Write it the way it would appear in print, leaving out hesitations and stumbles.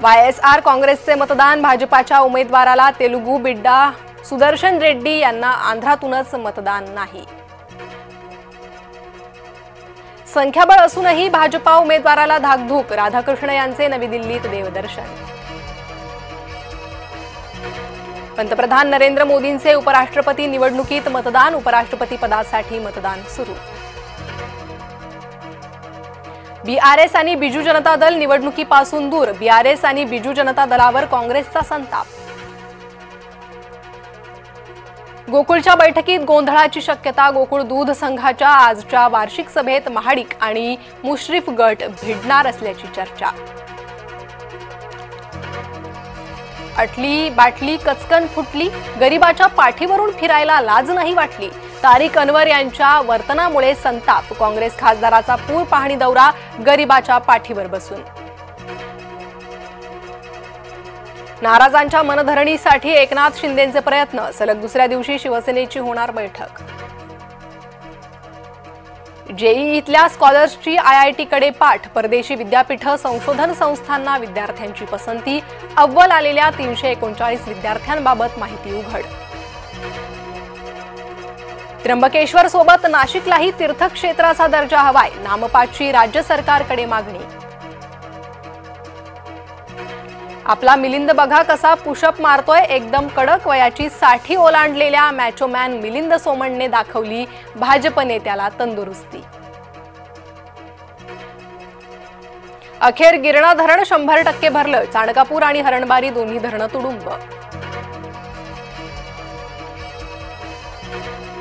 YSR काँग्रेसचे मतदान भाजपाच्या उमेदवाराला तेलुगू बिड्डा सुदर्शन रेड्डी यांना आंध्रातूनच मतदान नाही। संख्याबळ असूनही भाजपा उमेदवाराला धाकधूक, राधाकृष्ण यांचे नवी दिल्लीत देवदर्शन। पंतप्रधान नरेंद्र मोदींचे उपराष्ट्रपती निवडणुकीत मतदान, उपराष्ट्रपती पदासाठी मतदान सुरू। BRS आणि बिजू जनता दल निवडणुकीपासून दूर, BRS आणि बिजू जनता दलावर काँग्रेसचा संताप। गोकुळच्या बैठकीत गोंधळाची शक्यता, गोकुळ दूध संघाच्या आजच्या वार्षिक सभेत महाडिक आणि मुश्रीफ गट भिडणार असल्याची चर्चा। अटली बाटली कचकन फुटली, गरिबाच्या पाठीवरून फिरायला लाज नाही वाटली, तारिक अनवर यांच्या वर्तनामुळे संताप, काँग्रेस खासदाराचा पूर पाहणी दौरा, गरिबाच्या पाठीवर बसून। नाराजांच्या मनधरणीसाठी एकनाथ शिंदेंचे प्रयत्न, सलग दुसऱ्या दिवशी शिवसेनेची होणार बैठक। JEEतल्या स्कॉलर्सची IIT कडे पाठ, परदेशी विद्यापीठ संशोधन संस्थांना विद्यार्थ्यांची पसंती, अव्वल आलेल्या 339 विद्यार्थ्यांबाबत माहिती उघड। त्र्यंबकेश्वर सोबत नाशिकलाही तीर्थक्षेत्राचा दर्जा हवाय, नामपाची राज्य सरकारकडे मागणी। आपला मिलिंद बघा कसा पुशअप मारतोय, एकदम कडक, वयाची 60 ओलांडलेल्या मॅचोमॅन मिलिंद सोमणने दाखवली भाजप नेत्याला तंदुरुस्ती। अखेर गिरणा धरण 100% भरलं, चाणकापूर आणि हरणबारी दोन्ही धरणं तुडुंब।